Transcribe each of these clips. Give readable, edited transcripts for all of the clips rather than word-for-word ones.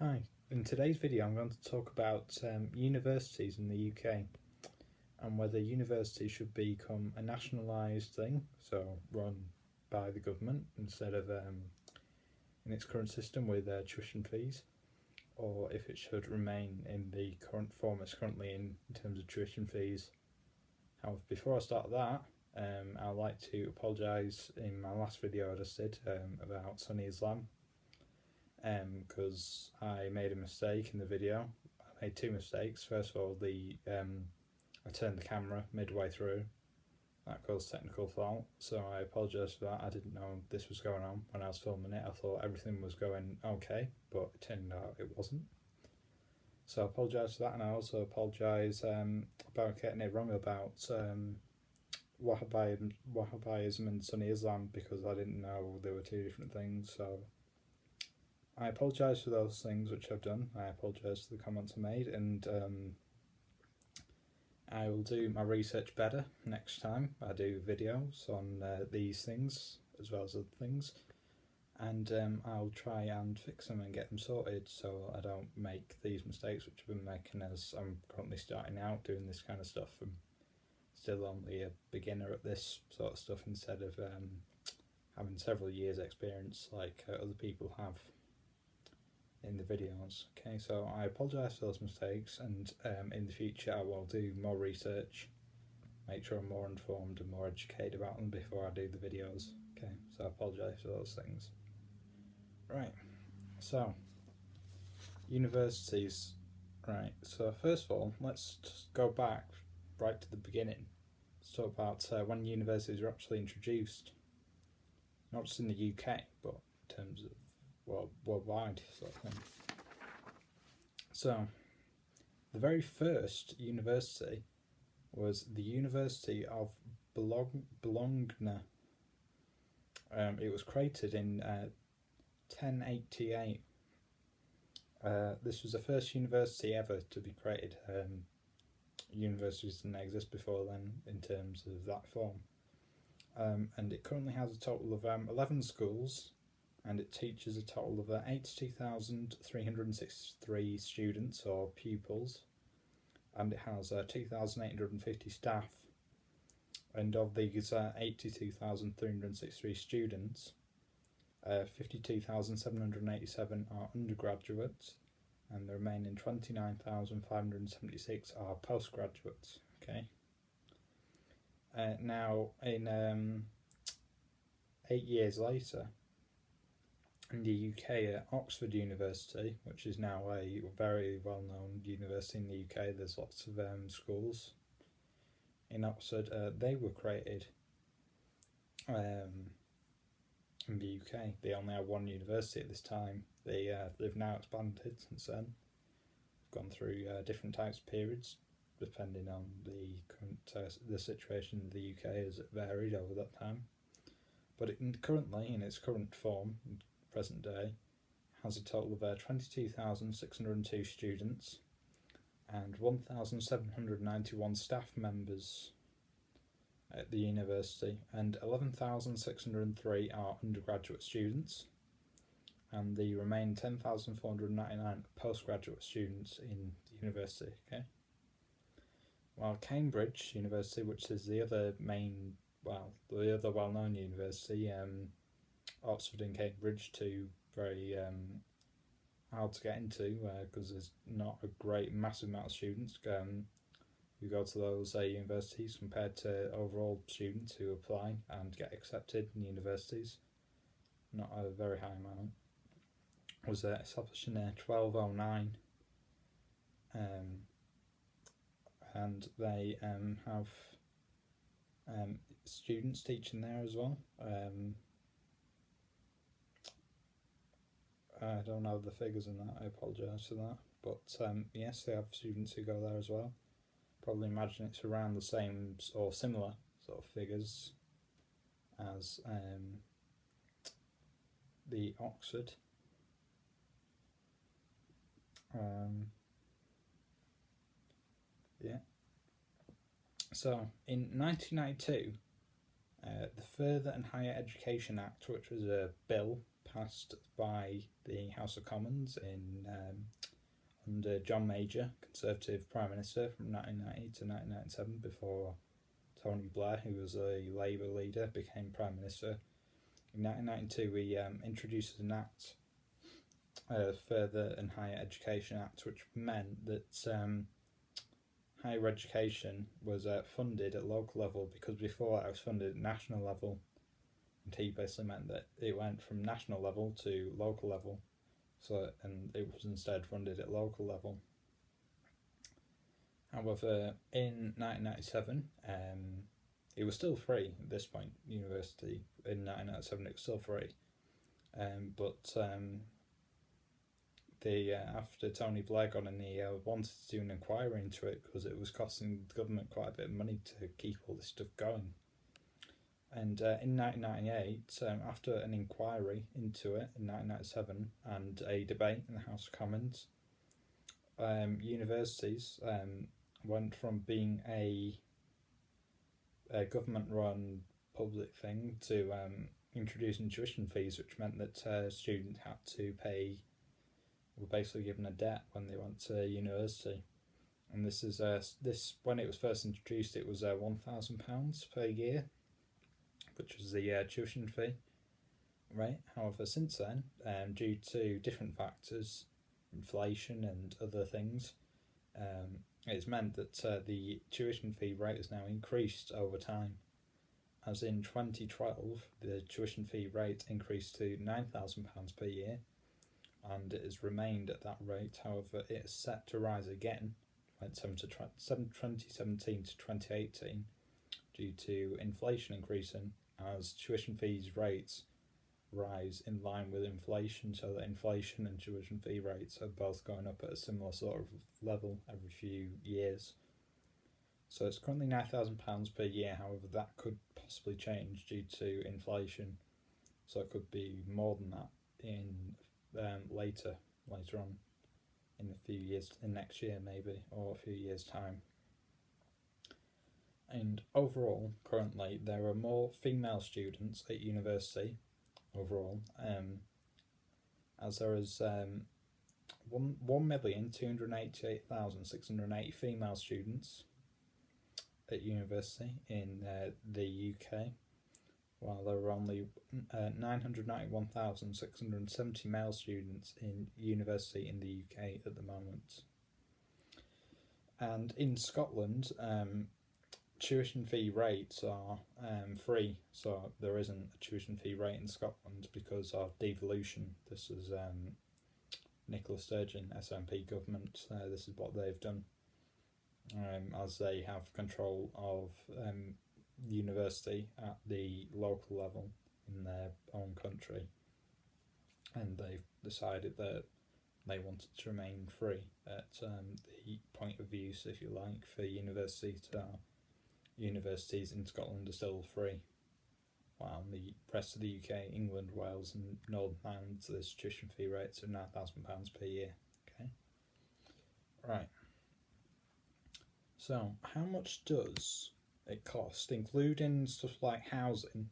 Hi, in today's video I'm going to talk about universities in the UK and whether universities should become a nationalised thing, so run by the government instead of in its current system with tuition fees, or if it should remain in the current form it's currently in terms of tuition fees. However, before I start that, I'd like to apologise in my last video I just did about Sunni Islam, because I made a mistake in the video. I made two mistakes. First of all, I turned the camera midway through. That caused technical fault, so I apologise for that. I didn't know this was going on when I was filming it. I thought everything was going okay, but it turned out it wasn't. So I apologise for that, and I also apologise about getting it wrong about Wahhabism and Sunni Islam, because I didn't know they were two different things. So I apologise for those things which I've done. I apologise for the comments I made, and I will do my research better next time I do videos on these things as well as other things, and I'll try and fix them and get them sorted so I don't make these mistakes which I've been making as I'm currently starting out doing this kind of stuff. I'm still only a beginner at this sort of stuff instead of having several years experience like other people have in the videos. Okay, so I apologise for those mistakes, and in the future I will do more research, make sure I'm more informed and more educated about them before I do the videos. Okay, so I apologise for those things. Right, so universities. Right, so first of all, let's just go back right to the beginning. Let's talk about when universities were actually introduced, not just in the UK, but in terms of worldwide sort of thing. So the very first university was the University of Bologna. It was created in 1088. This was the first university ever to be created. Universities didn't exist before then in terms of that form, and it currently has a total of 11 schools, and it teaches a total of 82,363 students or pupils, and it has 2,850 staff. And of these 82,363 students, 52,787 are undergraduates, and the remaining 29,576 are postgraduates. Okay. Now, in 8 years later, in the UK, at Oxford University, which is now a very well-known university in the UK, there's lots of schools in Oxford. They were created in the UK. They only had one university at this time. They've now expanded since then. They've gone through different types of periods depending on the current the situation in the UK, as it varied over that time. But currently, in its current form, present day, has a total of 22,602 students and 1,791 staff members at the university, and 11,603 are undergraduate students, and the remaining 10,499 postgraduate students in the university. Okay. While Cambridge University, which is the other well-known university, Oxford and Cambridge, two very hard to get into because there's not a massive amount of students who go to those universities compared to overall students who apply and get accepted in universities. Not a very high amount. It was established in 1209, and they have students teaching there as well. I don't know the figures in that, I apologise for that, but yes, they have students who go there as well. Probably imagine it's around the same or similar sort of figures as the Oxford. Yeah. So in 1992, the Further and Higher Education Act, which was a bill passed by the House of Commons under John Major, Conservative Prime Minister from 1990 to 1997, before Tony Blair, who was a Labour leader, became Prime Minister. In 1992, we introduced an act, Further and Higher Education Act, which meant that higher education was funded at local level, because before that it was funded at national level, and he basically meant that it went from national level to local level, and it was instead funded at local level. However, in 1997, it was still free at this point. University in 1997, it was still free, but after Tony Blair got in, he wanted to do an inquiry into it, because it was costing the government quite a bit of money to keep all this stuff going. And in 1998, after an inquiry into it in 1997 and a debate in the House of Commons, universities went from being a government-run public thing to introducing tuition fees, which meant that students had to pay, were basically given a debt when they went to university. And this is when it was first introduced, it was £1,000 per year, which was the tuition fee, right? However, since then, due to different factors, inflation and other things, it's meant that the tuition fee rate has now increased over time. As in 2012, the tuition fee rate increased to £9,000 per year, and it has remained at that rate. However, it is set to rise again from 2017 to 2018 due to inflation increasing, as tuition fees rates rise in line with inflation, so that inflation and tuition fee rates are both going up at a similar sort of level every few years. So it's currently £9,000 per year. However, that could possibly change due to inflation, so it could be more than that in later on in a few years, in next year maybe, or a few years' time. And overall, currently, there are more female students at university overall, as there is 1,288,680 female students at university in the UK, while there are only 991,670 male students in university in the UK at the moment. And in Scotland, tuition fee rates are free, so there isn't a tuition fee rate in Scotland because of devolution. This is Nicola Sturgeon, SNP government. This is what they've done, as they have control of university at the local level in their own country, and they've decided that they wanted to remain free at the point of use, if you like, for universities. Universities in Scotland are still free, while in the rest of the UK, England, Wales and Northern Ireland, there's tuition fee rates of £9,000 per year. Okay, right. So how much does it cost, including stuff like housing,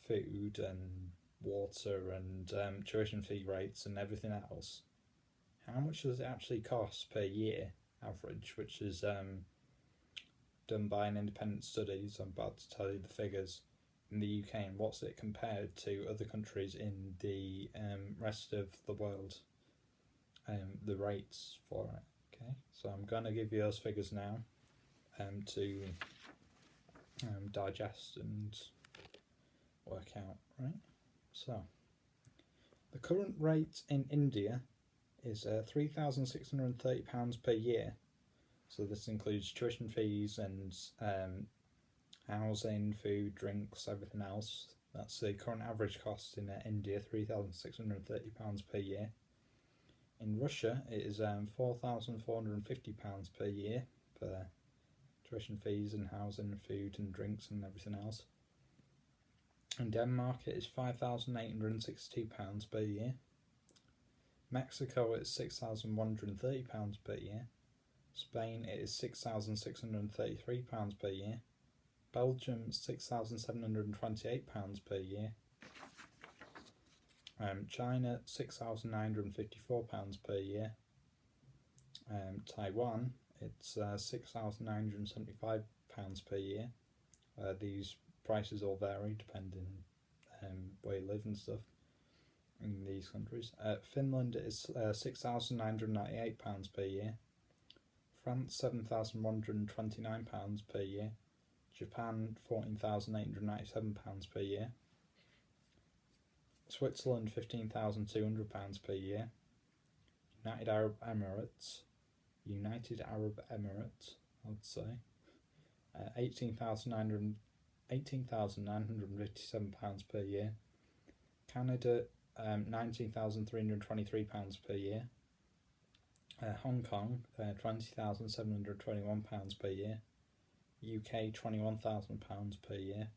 food and water and tuition fee rates and everything else? How much does it actually cost per year, average, which is done by an independent study, so I'm about to tell you the figures in the UK, and what's it compared to other countries in the rest of the world, the rates for it. Okay, so I'm going to give you those figures now to digest and work out, right? So the current rate in India is £3,630 per year. So this includes tuition fees and housing, food, drinks, everything else. That's the current average cost in India, £3,630 per year. In Russia, it is £4,450 per year for tuition fees and housing and food and drinks and everything else. In Denmark, it is £5,862 per year. Mexico, it's £6,130 per year. Spain, it is £6,633 per year. Belgium, £6,728 per year. China, £6,954 per year. Taiwan, it's £6,975 per year. These prices all vary depending where you live and stuff in these countries. Finland is £6,998 per year. France, £7,129 per year. Japan, £14,897 per year. Switzerland, £15,200 per year. United Arab Emirates, I would say, £18,957 per year. Canada, £19,323 per year. Hong Kong, £20,721 per year. UK, £21,000 per year.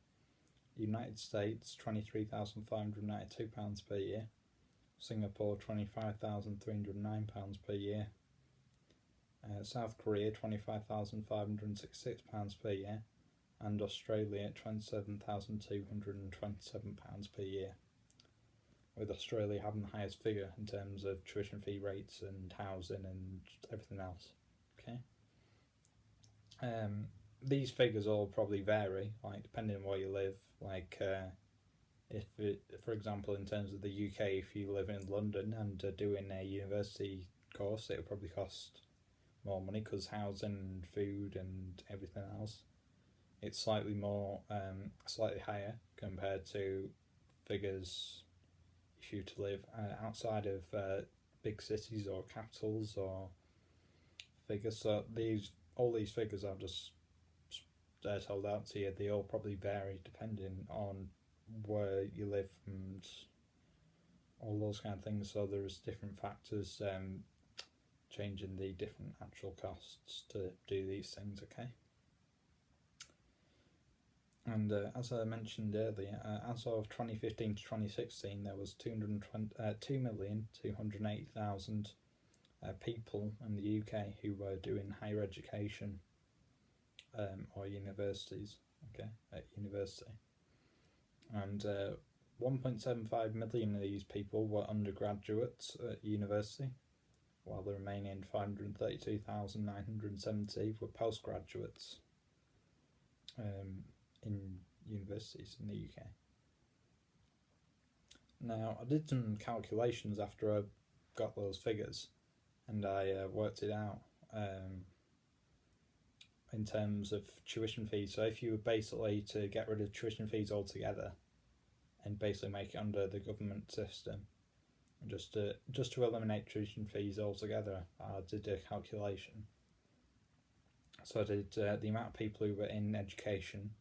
United States, £23,592 per year. Singapore, £25,309 per year. South Korea, £25,566 per year. And Australia, £27,227 per year, with Australia having the highest figure in terms of tuition fee rates and housing and everything else. Okay. These figures all probably vary, like depending on where you live. Like, for example, in terms of the UK, if you live in London and doing a university course, it'll probably cost more money because housing and food and everything else. It's slightly higher compared to figures if you to live outside of big cities or capitals or figures. So all these figures I've just told out to you, they all probably vary depending on where you live and all those kind of things. So there's different factors changing the different actual costs to do these things. Okay. And as I mentioned earlier, as of 2015 to 2016, there was 2,280,000 people in the UK who were doing higher education or universities. Okay, at university, and 1.75 million of these people were undergraduates at university, while the remaining 532,970 were postgraduates in universities in the UK. Now, I did some calculations after I got those figures, and I worked it out in terms of tuition fees. So if you were basically to get rid of tuition fees altogether and basically make it under the government system, just to eliminate tuition fees altogether, I did a calculation. So I did the amount of people who were in education,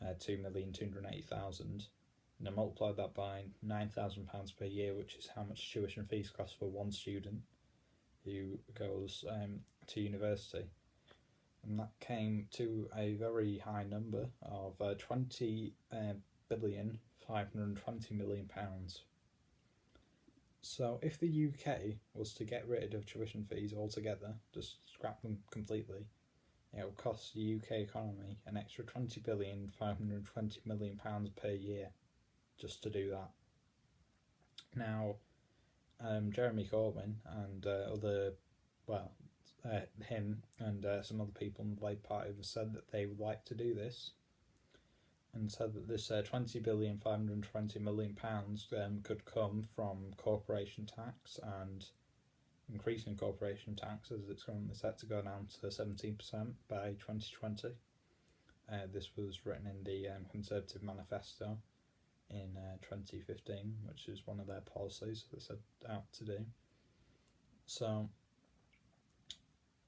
2,280,000, and I multiplied that by £9,000 per year, which is how much tuition fees cost for one student who goes to university, and that came to a very high number of £20,520,000,000. So if the UK was to get rid of tuition fees altogether, just scrap them completely, it will cost the UK economy an extra £20,520,000,000 per year just to do that. Now, Jeremy Corbyn and him and some other people in the Labour Party have said that they would like to do this, and said that this £20,520,000,000 could come from corporation tax and increasing corporation tax, as it's currently set to go down to 17% by 2020. This was written in the Conservative Manifesto in 2015, which is one of their policies they set out to do. So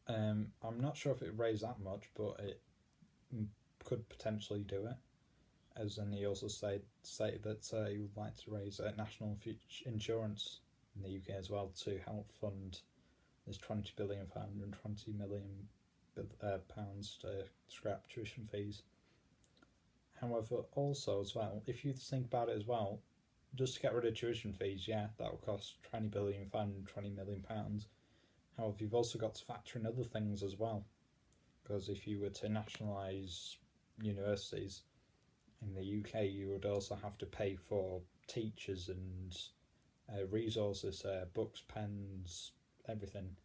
I'm not sure if it raised that much, but it could potentially do it. As in, he also stated that he would like to raise national insurance in the UK as well to help fund this £20,520,000,000 to scrap tuition fees. However, also as well, if you think about it as well, just to get rid of tuition fees, yeah, that will cost £20,520,000,000. However, you've also got to factor in other things as well, because if you were to nationalise universities in the UK, you would also have to pay for teachers and resources, books, pens, everything,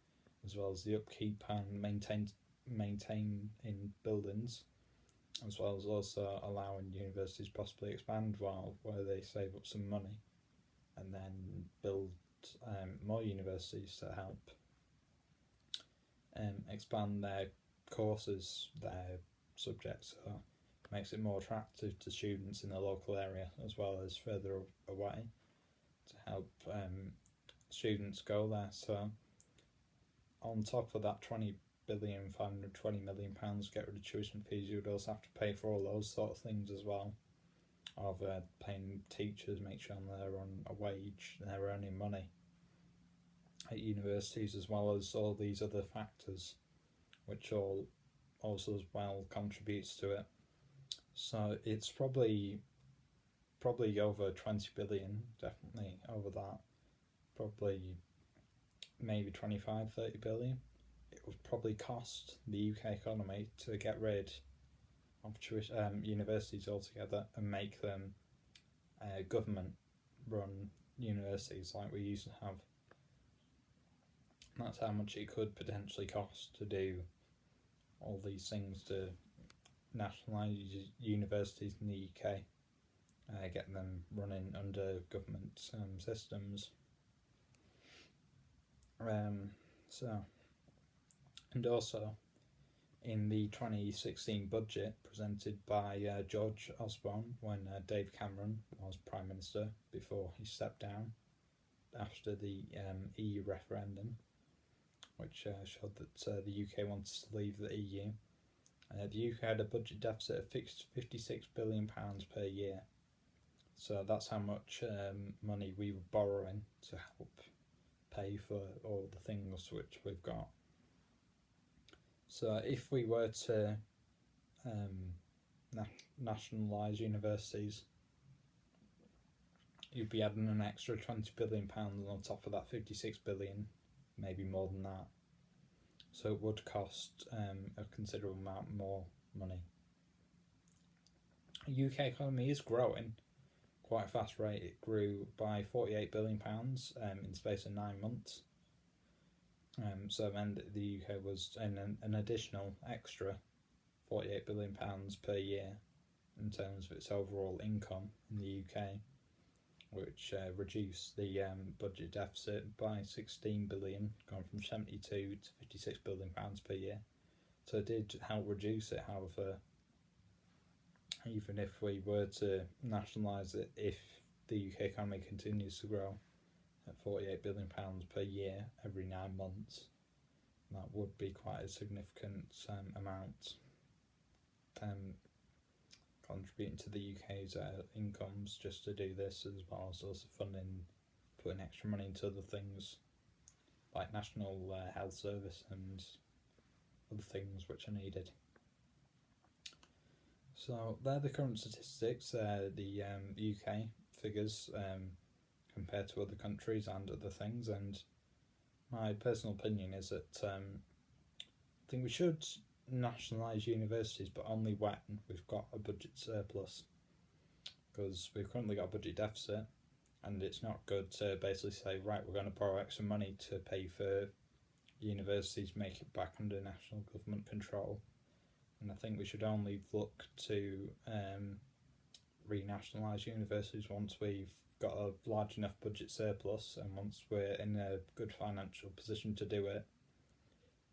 as well as the upkeep and maintain in buildings, as well as also allowing universities possibly expand where they save up some money and then build more universities to help expand their courses, their subjects, so it makes it more attractive to students in the local area as well as further away to help students go there. So on top of that 520 million pounds get rid of tuition fees, you would also have to pay for all those sort of things as well, of paying teachers, make sure they're on a wage, they're earning money at universities, as well as all these other factors which all also as well contributes to it. So it's probably over 20 billion, definitely over that, probably maybe 25-30 billion it would probably cost the UK economy to get rid of universities altogether and make them government run universities like we used to have. That's how much it could potentially cost to do all these things, to nationalise universities in the UK, get them running under government systems. And also in the 2016 budget presented by George Osborne when Dave Cameron was Prime Minister before he stepped down after the EU referendum, which showed that the UK wanted to leave the EU. The UK had a budget deficit of £56 billion per year. So that's how much money we were borrowing to help pay for all the things which we've got. So if we were to nationalise universities, you'd be adding an extra £20 billion on top of that 56 billion, maybe more than that. So it would cost a considerable amount more money. The UK economy is growing quite a fast rate. It grew by £48 billion in the space of 9 months. So it meant that the UK was in an additional extra £48 billion per year in terms of its overall income in the UK, which reduced the budget deficit by 16 billion, gone from 72 to 56 billion pounds per year. So it did help reduce it. However, even if we were to nationalise it, if the UK economy continues to grow at £48 billion per year every 9 months, that would be quite a significant amount contributing to the UK's incomes just to do this, as well as also funding, putting extra money into other things like National Health Service and other things which are needed. So they're the current statistics, the UK figures compared to other countries and other things, and my personal opinion is that I think we should nationalise universities, but only when we've got a budget surplus, because we've currently got a budget deficit, and it's not good to basically say, right, we're going to borrow extra money to pay for universities, make it back under national government control. And I think we should only look to renationalise universities once we've got a large enough budget surplus and once we're in a good financial position to do it.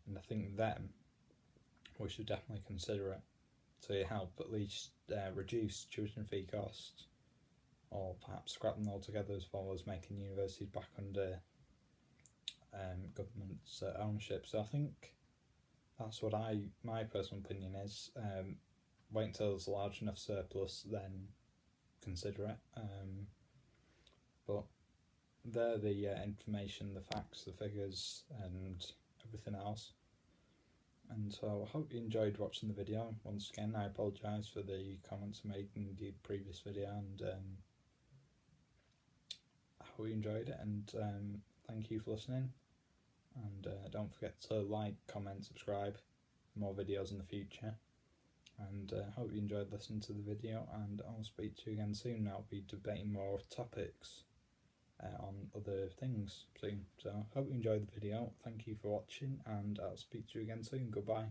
And I think then we should definitely consider it to help at least reduce tuition fee costs, or perhaps scrap them altogether, as well as making universities back under government's ownership. So I think that's what my personal opinion is. Wait until there's a large enough surplus, then consider it. But they're the information, the facts, the figures, and everything else. And so I hope you enjoyed watching the video. Once again, I apologise for the comments I made in the previous video, and I hope you enjoyed it, and thank you for listening. And don't forget to like, comment, subscribe for more videos in the future. And hope you enjoyed listening to the video, and I'll speak to you again soon. I'll be debating more topics on other things soon. So hope you enjoyed the video. Thank you for watching, and I'll speak to you again soon. Goodbye.